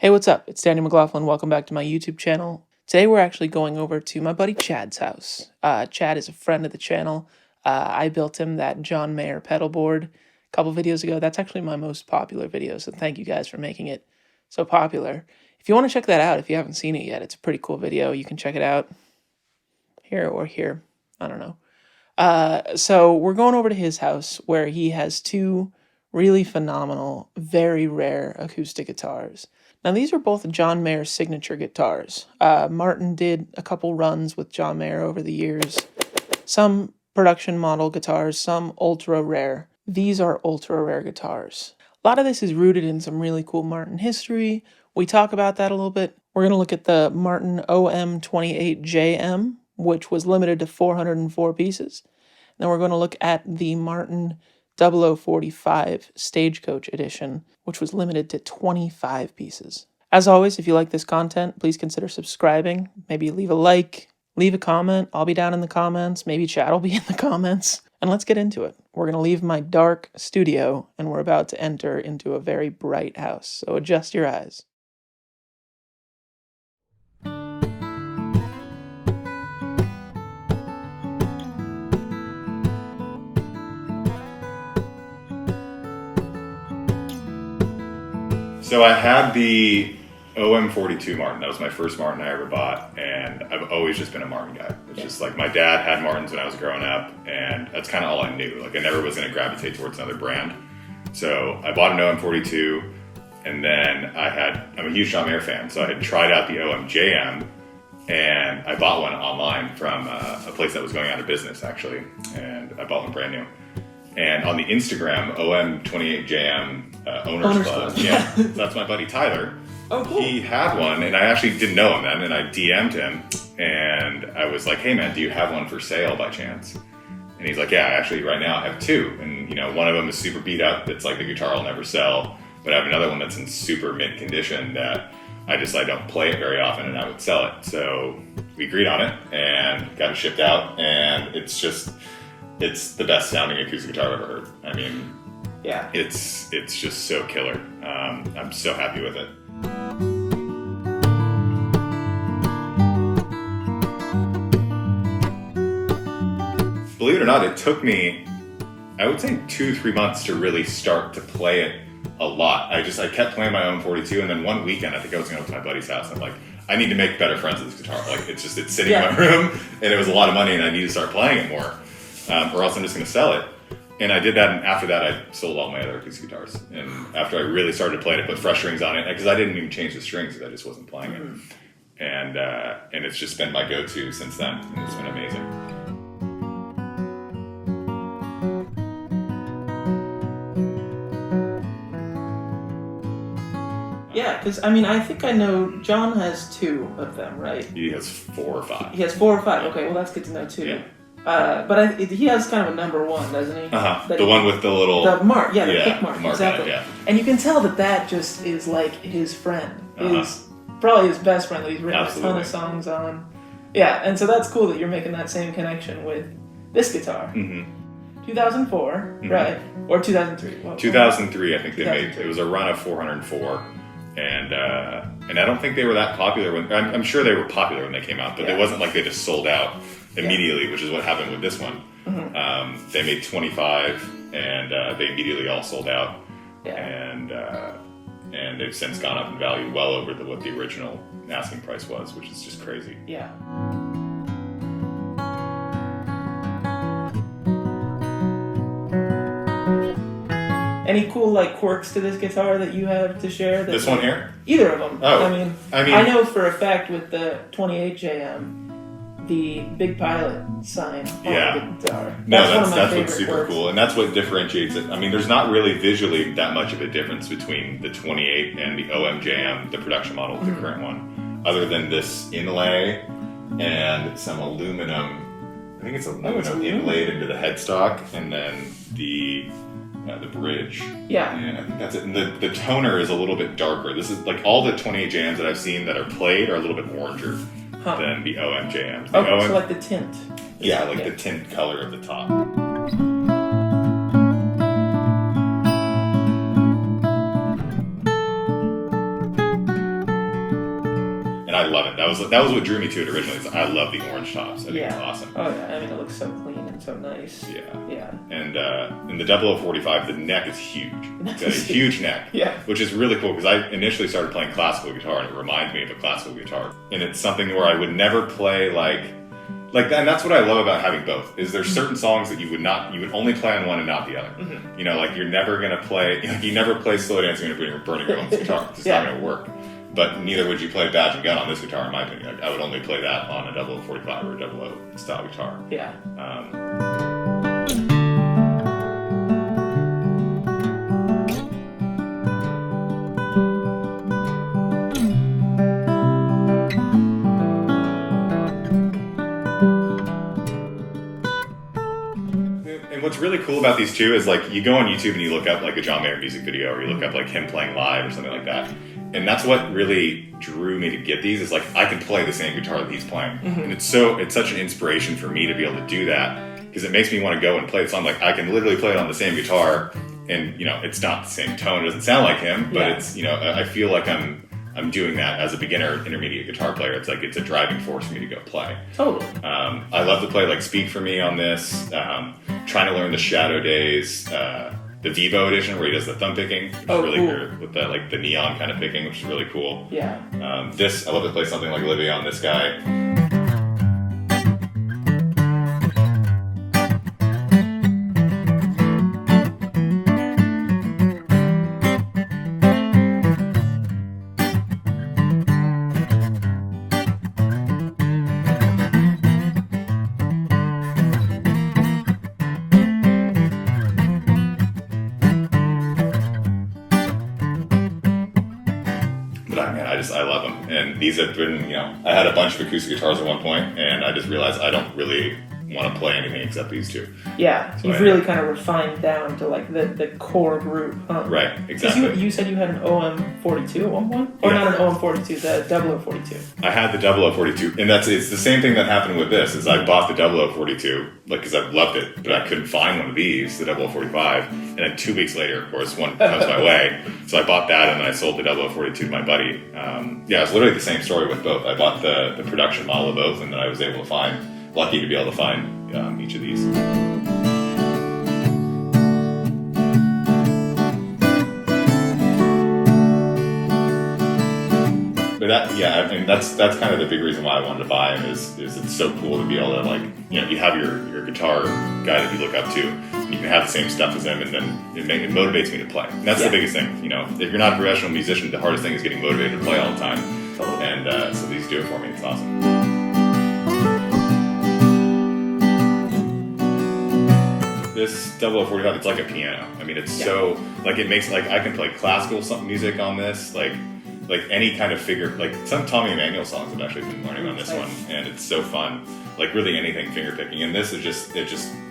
Hey, what's up? It's Danny McLaughlin. Welcome back to my YouTube channel. Today we're actually going over to my buddy Chad's house. Chad is a friend of the channel. I built him that John Mayer pedal board a couple videos ago. That's actually my most popular video, so thank you guys for making it so popular. If you want to check that out, if you haven't seen it yet, it's a pretty cool video. You can check it out here or here. I don't know. So we're going over to his house where he has two really phenomenal, very rare acoustic guitars. Now, these are both John Mayer signature guitars. Martin did a couple runs with John Mayer over the years. Some production model guitars, some ultra rare. These are ultra rare guitars. A lot of this is rooted in some really cool Martin history. We talk about that a little bit. We're going to look at the Martin OM-28jm, which was limited to 404 pieces. Then we're going to look at the Martin 0045 Stagecoach edition, which was limited to 25 pieces. As always, if you like this content, please consider subscribing. Maybe leave a like, leave a comment. I'll be down in the comments. Maybe Chad will be in the comments. And let's get into it. We're going to leave my dark studio, and we're about to enter into a very bright house. So adjust your eyes. So I had the OM-42 Martin. That was my first Martin I ever bought, and I've always just been a Martin guy. It's just like my dad had Martins when I was growing up, and that's kind of all I knew. Like I never was going to gravitate towards another brand. So I bought an OM-42, and then I'm a huge John Mayer fan, so I had tried out the OM-JM, and I bought one online from a place that was going out of business, actually, and I bought one brand new. And on the Instagram, OM-28jm Owners Club, yeah, that's my buddy Tyler. Oh, cool. He had one, and I actually didn't know him then, and I DM'd him, and I was like, hey man, do you have one for sale by chance? And he's like, yeah, actually right now I have two, and one of them is super beat up, it's like the guitar will never sell, but I have another one that's in super mint condition that I don't play it very often, and I would sell it. So we agreed on it, and got it shipped out, and it's the best sounding acoustic guitar I've ever heard. I mean, yeah, it's just so killer. I'm so happy with it. Believe it or not, it took me, I would say 2-3 months to really start to play it a lot. I kept playing my own 42, and then one weekend I think I was going to go to my buddy's house. I'm like, I need to make better friends with this guitar. Like it's sitting in my room, and it was a lot of money, and I need to start playing it more. Or else I'm just going to sell it. And I did that, and after that I sold all my other acoustic guitars. And after I really started playing it, put fresh strings on it, because I didn't even change the strings because I just wasn't playing it. And it's just been my go-to since then, and it's been amazing. Yeah, because I think I know John has two of them, right? He has 4 or 5. He has 4 or 5. Okay, well that's good to know too. Yeah. But he has kind of a number one, doesn't he? The one with the little... The mark, the pick mark, exactly. Yeah. And you can tell that just is like his friend. Is probably his best friend that he's written a ton of songs on. Yeah, and so that's cool that you're making that same connection with this guitar. 2004, right? Or 2003? 2003, I think they made. It was a run of 404. And I don't think they were that popular when... I'm sure they were popular when they came out, but it wasn't like they just sold out immediately, which is what happened with this one. They made 25, and they immediately all sold out. And they've since gone up in value well over what the original asking price was, which is just crazy. Yeah. Any cool quirks to this guitar that you have to share? This one here? Either of them. Oh, I know for a fact with the 28jm, the Big Pilot sign on the guitar. That's what's super cool, and that's what differentiates it. I mean, there's not really visually that much of a difference between the 28 and the OM-JM, the production model, the current one, other than this inlay and some aluminum. I think it's aluminum inlaid into the headstock, and then the bridge. Yeah. And I think that's it. And the toner is a little bit darker. This is like all the 28jms that I've seen that are played are a little bit oranger than the OM-JMs. So like the tint. Yeah, the tint color of the top. and I love it. That was what drew me to it originally. Is I love the orange tops. I think it's awesome. Oh yeah, I mean it looks so clean and so nice. Yeah. And in the 0045, the neck is huge. It's got a huge neck. Yeah. Which is really cool because I initially started playing classical guitar and it reminds me of a classical guitar. And it's something where I would never play like that. And that's what I love about having both. Is there's certain songs that you would only play on one and not the other. Mm-hmm. You know, like you're never gonna play. You never play slow dancing when you're burning your own guitar. It's not gonna work. But neither would you play Badge and Gun on this guitar, in my opinion. Like, I would only play that on a 0045 or a 00 style guitar. Yeah. And what's really cool about these two is like you go on YouTube and you look up like a John Mayer music video or you look up like him playing live or something like that. And that's what really drew me to get these is like I can play the same guitar that he's playing. Mm-hmm. And it's such an inspiration for me to be able to do that because it makes me want to go and play the song. Like I can literally play it on the same guitar and you know it's not the same tone, it doesn't sound like him, but it's, you know, I feel like I'm doing that as a beginner intermediate guitar player. It's like it's a driving force for me to go play. Totally. I love to play like Speak For Me on this. Trying to learn the Shadow Days, the Vivo edition where he does the thumb picking, which is really good with the like the neon kind of picking, which is really cool. Yeah. I love to play something like Olivia on this guy. I love them, and these have been, you know, I had a bunch of acoustic guitars at one point, and I just realized I don't really want to play anything except these two. Yeah, so you've really kind of refined down to like the core group, huh? Right, exactly. You said you had an OM-42 at one point? Or not an OM-42, the 0042. I had the 0042, and it's the same thing that happened with this, is I bought the 0042, like, because I loved it, but I couldn't find one of these, the 0045, and then 2 weeks later, of course, one comes my way, so I bought that, and then I sold the 0042 to my buddy. Yeah, it's literally the same story with both. I bought the production model of both, and then I was able to lucky to be able to find each of these. But I mean, that's kind of the big reason why I wanted to buy them is it's so cool to be able to, like, you know, you have your guitar guy that you look up to, and you can have the same stuff as him, and then it motivates me to play. And that's the biggest thing, you know. If you're not a professional musician, the hardest thing is getting motivated to play all the time. Totally. And so these do it for me. It's awesome. This 0045, it's like a piano. I mean, it's so, like, it makes, like, I can play classical music on this, like any kind of figure, like some Tommy Emmanuel songs I've actually been learning on this one, and it's so fun. Like really anything finger picking, and this is just the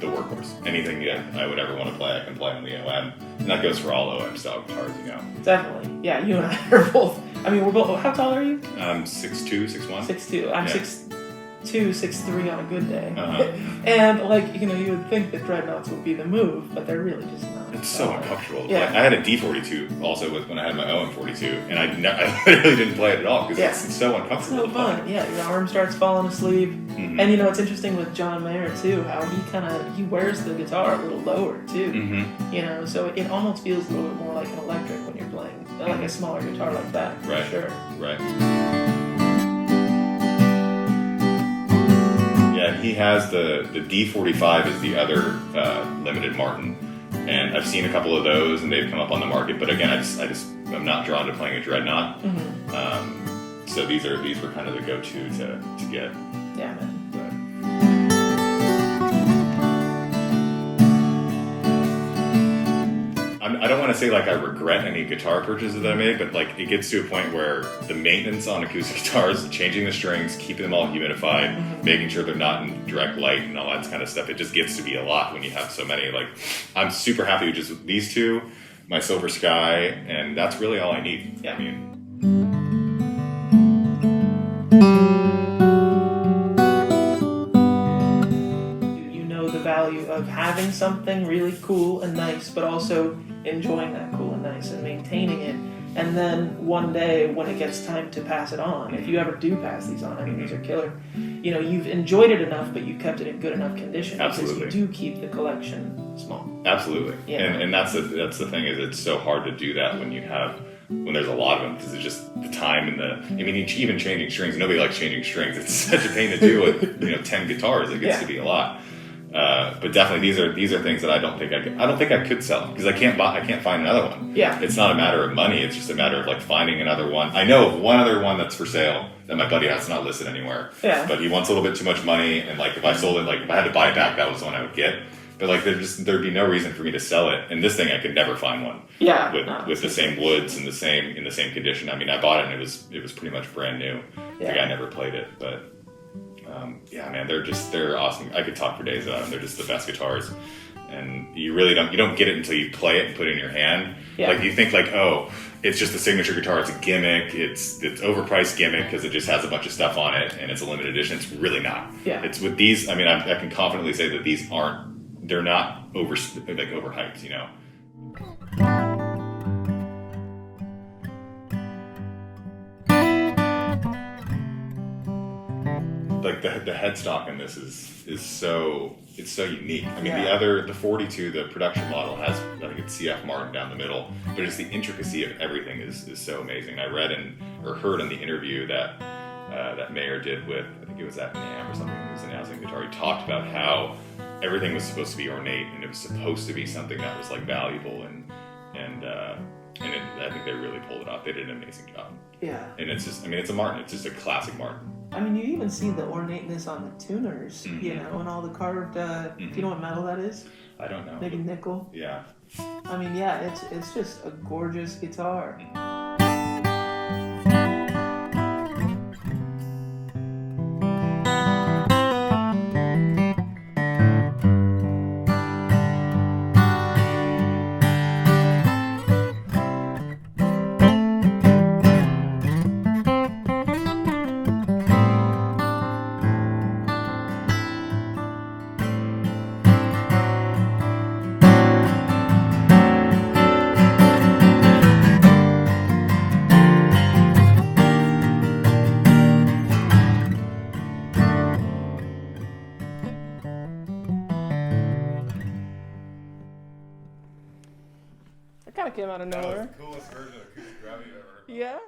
workhorse. Anything that I would ever want to play, I can play on the OM, and that goes for all OM style guitars, you know. Definitely, yeah. You and I are both. I mean, we're both. How tall are you? I'm 6'2", 6'1". 6'2". I'm 6'2", 6'3" on a good day. And like, you know, you would think that Dreadnaughts would be the move, but they're really just not. It's so uncomfortable. Yeah. Like, I had a D42 also when I had my OM-42, and I literally didn't play it at all because it's so uncomfortable. It's so fun. Yeah, your arm starts falling asleep. Mm-hmm. And you know, it's interesting with John Mayer too, how he wears the guitar a little lower too. Mm-hmm. You know, so it almost feels a little bit more like an electric when you're playing like a smaller guitar like that. For right. Sure. Right. Yeah, he has the D45 is the other limited Martin. And I've seen a couple of those, and they've come up on the market. But again, I'm not drawn to playing a Dreadnought. Mm-hmm. So these were kind of the go-to to get. Yeah, man. I don't want to say like I regret any guitar purchases that I made, but like it gets to a point where the maintenance on acoustic guitars, changing the strings, keeping them all humidified, mm-hmm. making sure they're not in direct light and all that kind of stuff, it just gets to be a lot when you have so many. Like, I'm super happy with just these two, my Silver Sky, and that's really all I need. Yeah. I mean, value of having something really cool and nice, but also enjoying that cool and nice and maintaining it. And then one day when it gets time to pass it on, if you ever do pass these on, I mean, these are killer. You know, you've enjoyed it enough, but you kept it in good enough condition. Absolutely. Because you do keep the collection small. Absolutely. Yeah. And that's the thing, is it's so hard to do that when there's a lot of them, because it's just the time and even changing strings. Nobody likes changing strings. It's such a pain to do with 10 guitars. It gets to be a lot. But definitely these are things that I don't think I could sell, because I can't find another one. Yeah. It's not a matter of money. It's just a matter of like finding another one. I know of one other one that's for sale that my buddy has not listed anywhere. Yeah. But he wants a little bit too much money, and like if I sold it, like if I had to buy it back, that was the one I would get. But like there'd be no reason for me to sell it. And this thing, I could never find one. Yeah. With the same woods and in the same condition. I mean, I bought it and it was pretty much brand new. Yeah. The guy never played it, but yeah, man, they're awesome. I could talk for days about them. They're just the best guitars. And you don't get it until you play it and put it in your hand. Yeah. Like you think like, oh, it's just a signature guitar. It's a gimmick. It's overpriced gimmick because it just has a bunch of stuff on it and it's a limited edition. It's really not. Yeah. It's with these. I mean, I can confidently say that these they're not overhyped. You know. Like the headstock in this is so unique. I mean, the 42, the production model has, I think it's CF Martin down the middle, but just the intricacy of everything is so amazing. I read or heard in the interview that that Mayer did with, I think it was at NAMM or something, he was announcing guitar. He talked about how everything was supposed to be ornate and it was supposed to be something that was like valuable and I think they really pulled it off. They did an amazing job. Yeah. And it's just, I mean, it's a Martin. It's just a classic Martin. I mean, you even see the ornateness on the tuners, you know, and all the carved, do you know what metal that is? I don't know. Maybe nickel? Yeah. I mean, yeah, it's just a gorgeous guitar. That kind of came out of nowhere. That was the coolest version of acoustic gravity I've ever heard. Yeah?